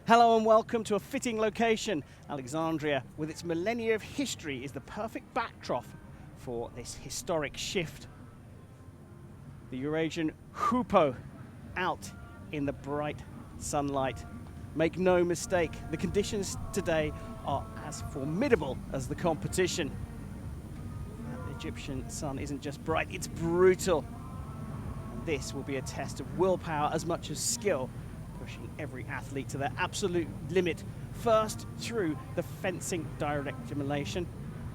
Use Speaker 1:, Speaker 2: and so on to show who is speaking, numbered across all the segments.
Speaker 1: Hello and welcome to a fitting location. Alexandria, with its millennia of history, is the perfect backdrop for this historic shift. The Eurasian Hupo out in the bright sunlight. Make no mistake, the conditions today are as formidable as the competition. The Egyptian sun isn't just bright, it's brutal. And this will be a test of willpower as much as skill, pushing every athlete to their absolute limit. First, through the fencing direct elimination.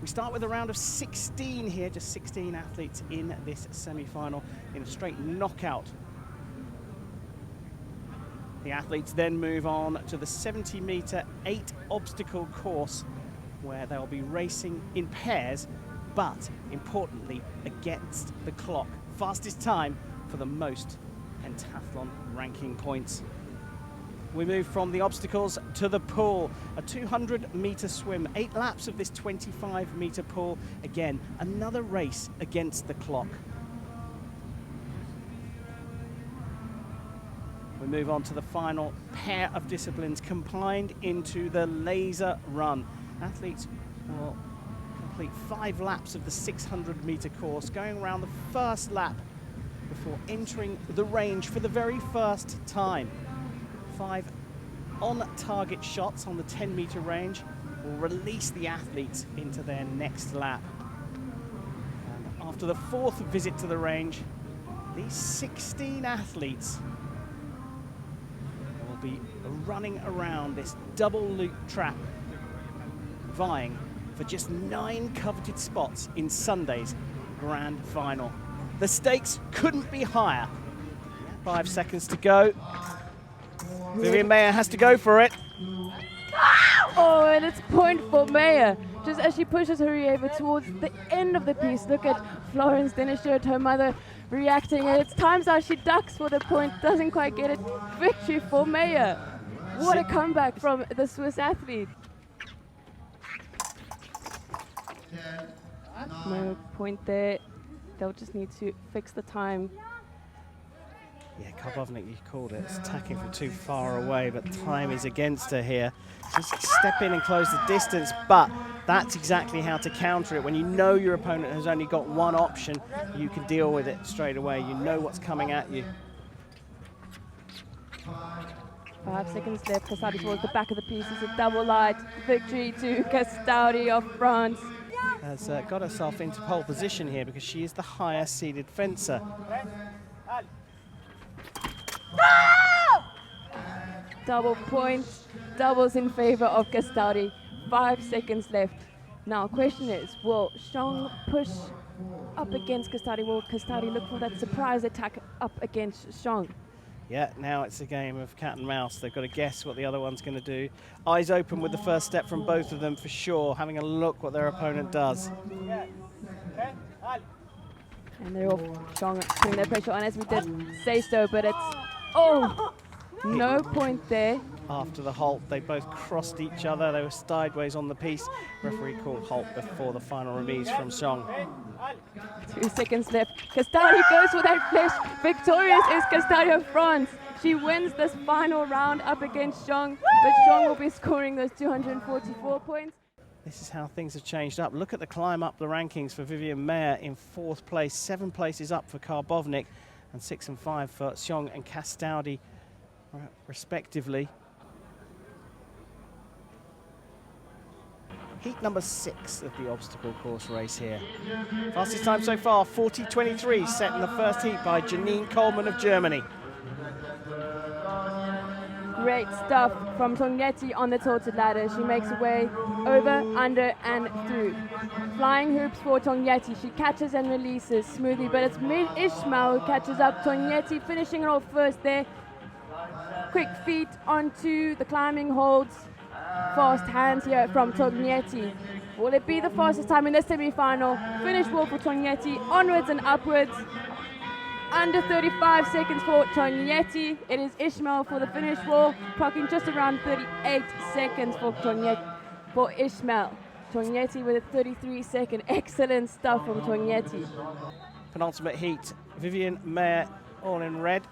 Speaker 1: We start with a round of 16 here, just 16 athletes in this semi-final in a straight knockout. The athletes then move on to the 70-meter 8-obstacle course, where they'll be racing in pairs, but importantly against the clock. Fastest time for the most pentathlon ranking points. We move from the obstacles to the pool, a 200-meter swim, 8 laps of this 25-meter pool. Again, another race against the clock. We move on to the final pair of disciplines combined into the laser run. Athletes will complete 5 laps of the 600-meter course, going around the first lap before entering the range for the very first time. 5 on-target shots on the 10-meter range will release the athletes into their next lap. And after the 4th visit to the range, these 16 athletes will be running around this double loop track, vying for just 9 coveted spots in Sunday's grand final. The stakes couldn't be higher. 5 seconds to go. Vivian Mayer has to go for it.
Speaker 2: Oh, and it's point for Mayer. Just as she pushes Hurrieva towards the end of the piece. Look at Florence Denishert, her mother, reacting. And it's times out she ducks for the point, doesn't quite get it. Victory for Mayer. What a comeback from the Swiss athlete. No point there. They'll just need to fix the time.
Speaker 1: Yeah, Karbovnik, you called it. It's attacking from too far away, but time is against her here. Just step in and close the distance, but that's exactly how to counter it. When you know your opponent has only got one option, you can deal with it straight away. You know what's coming at you.
Speaker 2: 5 seconds left. Castaudi towards the back of the piece. It's a double light victory to Castaudi of France.
Speaker 1: Has got herself into pole position here because she is the higher seeded fencer.
Speaker 2: Double point, doubles in favor of Castaudi. 5 seconds left. Now, question is, will Xiong push up against Castaudi? Will Castaudi look for that surprise attack up against Xiong?
Speaker 1: Yeah, now it's a game of cat and mouse. They've got to guess what the other one's going to do. Eyes open with the first step from both of them for sure, having a look what their opponent does.
Speaker 2: And they're all Xiong putting their pressure on, as we did say so, but it's, oh, no point there.
Speaker 1: After the halt, they both crossed each other. They were sideways on the piece. Referee called halt before the final remise from Xiong.
Speaker 2: 2 seconds left. Castaudi goes for that flash. Victorious is Castaudi of France. She wins this final round up against Xiong, but Xiong will be scoring those 244 points.
Speaker 1: This is how things have changed up. Look at the climb up the rankings for Vivian Mayer in 4th place, 7 places up for Karbovnik, and 6 and 5 for Xiong and Castaudi, respectively. Heat number 6 of the obstacle course race here. Fastest time so far, 40.23, set in the first heat by Janine Coleman of Germany.
Speaker 2: Great stuff from Tongnetti on the tilted ladder. She makes her way over, under, and through. Flying hoops for Tongnetti. She catches and releases smoothly, but it's Ishmael who catches up. Tongnetti finishing it off first there. Quick feet onto the climbing holds. Fast hands here from Tongnetti. Will it be the fastest time in the semi-final? Finish wall for Tongnetti, onwards and upwards. Under 35 seconds for Tongnetti. It is Ishmael for the finish wall, clocking just around 38 seconds for Ishmael. Tongnetti with a 33-second. Excellent stuff from Tongnetti.
Speaker 1: Penultimate heat, Vivian Mayer all in red.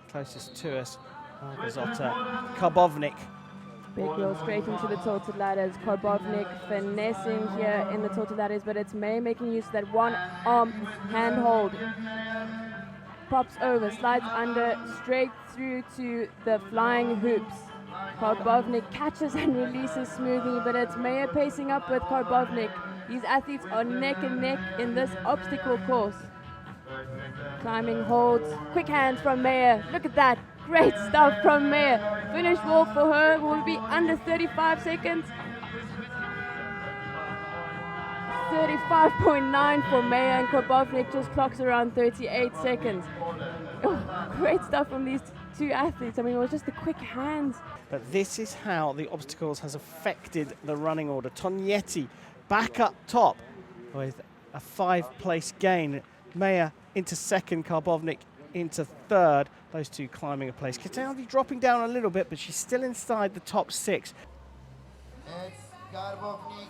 Speaker 1: Closest to us, Margazota Karbovnik
Speaker 2: Big wheel straight into the tilted ladders. Karbovnik finessing here in the tilted ladders, but it's May making use of that one arm handhold. Pops over, slides under, straight through to the flying hoops. Karbovnik catches and releases smoothly, but it's Maya pacing up with Karbovnik. These athletes are neck and neck in this obstacle course. Climbing holds, quick hands from Maya. Look at that, great stuff from Maya. Finish wall for her will be under 35 seconds. 35.9 for Maya, and Karbovnik just clocks around 38 seconds. Oh, great stuff from these two athletes. I mean, it was just the quick hands.
Speaker 1: But this is how the obstacles has affected the running order. Tognetti back up top with a 5-place gain. Maya into second, Karbovnik into third. Those two climbing a place. Cataldi dropping down a little bit, but she's still inside the top 6.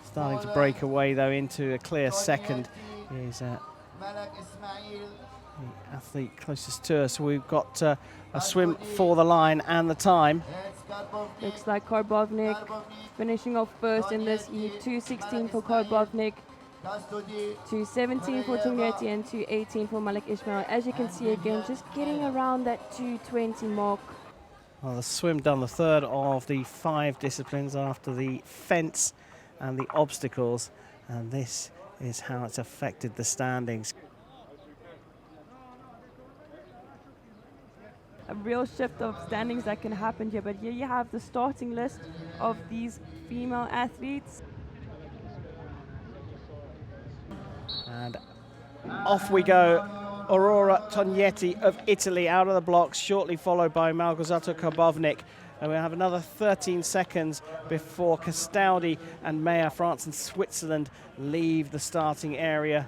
Speaker 1: Starting to break away though into a clear second is the athlete closest to us. So we've got a swim for the line and the time.
Speaker 2: Looks like Karbovnik finishing off first in this heat. 2:16 for Karbovnik, 2:17 for Tognetti, and 2:18 for Malik Ismail. As you can see again, just getting around that 2:20 mark.
Speaker 1: Well, the swim done the third of the 5 disciplines after the fence and the obstacles, and this is how it's affected the standings.
Speaker 2: A real shift of standings that can happen here, but here you have the starting list of these female athletes.
Speaker 1: And off we go. Aurora Tognetti of Italy out of the blocks, shortly followed by Malgorzata Karbovnik. And we have another 13 seconds before Castaldi and Maya, France and Switzerland, leave the starting area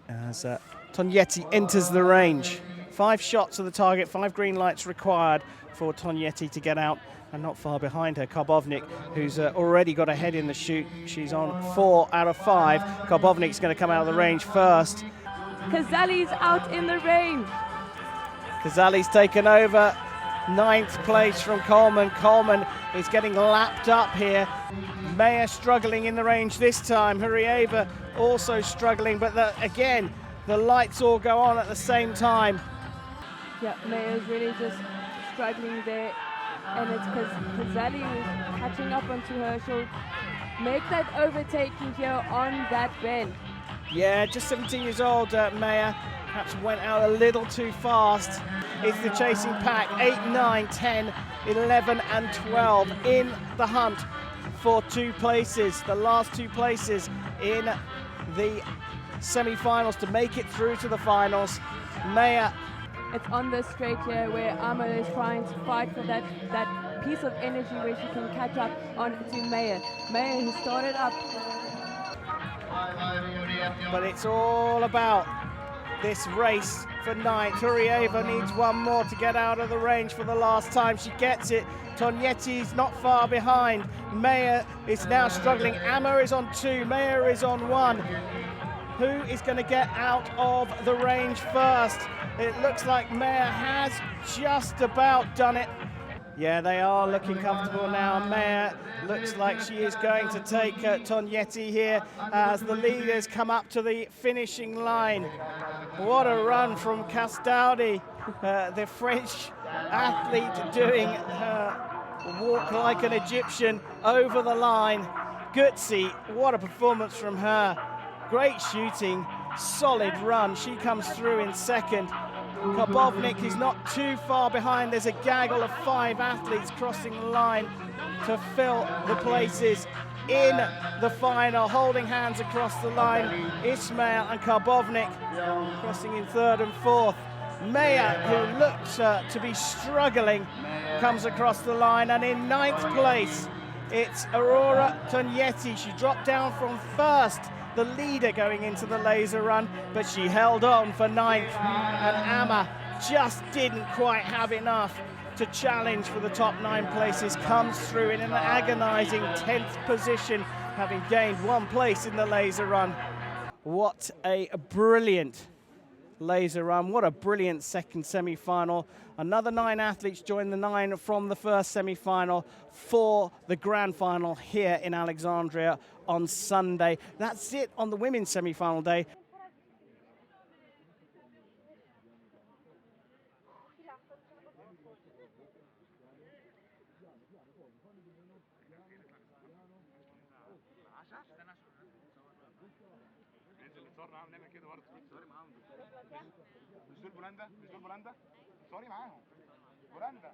Speaker 1: as Tognetti enters the range. 5 shots of the target, 5 green lights required for Tognetti to get out, and not far behind her, Karbovnik, who's already got ahead in the chute. She's on 4 out of 5. Karbovnik's going to come out of the range first.
Speaker 2: Kazali's out in the range.
Speaker 1: Kazali's taken over. 9th place from Coleman. Coleman is getting lapped up here. Maya struggling in the range this time. Hurieva also struggling, but again, the lights all go on at the same time.
Speaker 2: Yeah, Maya's really just struggling there, and it's because Kazali is catching up onto her. She'll make that overtaking here on that bend.
Speaker 1: Yeah, just 17 years old, Maya. Perhaps went out a little too fast. It's the chasing pack, 8, 9, 10, 11 and 12 in the hunt for 2 places. The last 2 places in the semi-finals to make it through to the finals. Maya.
Speaker 2: It's on this straight here where Amma is trying to fight for that piece of energy where she can catch up onto Maya. Maya, who started up.
Speaker 1: But it's all about this race for 9th. Hurieva needs 1 more to get out of the range for the last time. She gets it. Tognetti's not far behind. Maya is now struggling. Amma is on 2. Maya is on 1. Who is going to get out of the range first? It looks like Maya has just about done it. Yeah, they are looking comfortable now. Maya looks like she is going to take Tognetti here as the leaders come up to the finishing line. What a run from Castaldi, the French athlete doing walk like an Egyptian over the line. Gutsi, what a performance from her. Great shooting, solid run. She comes through in second. Karbovnik is not too far behind. There's a gaggle of 5 athletes crossing the line to fill the places in the final. Holding hands across the line, Ismail and Karbovnik crossing in 3rd and 4th. Maya, who looked to be struggling, comes across the line, and in 9th place, it's Aurora Tognetti. She dropped down from 1st, the leader going into the laser run, but she held on for 9th, and Amma just didn't quite have enough to challenge for the top 9 places. Comes through in an agonizing 10th position, having gained 1 place in the laser run. What a brilliant laser run. What a brilliant second semi-final. Another 9 athletes joined the 9 from the first semi-final for the grand final here in Alexandria on Sunday. That's it on the women's semi-final day.
Speaker 3: نعمل كده برضه سوري معاهم مش دول بولندا سوري معاهم بولندا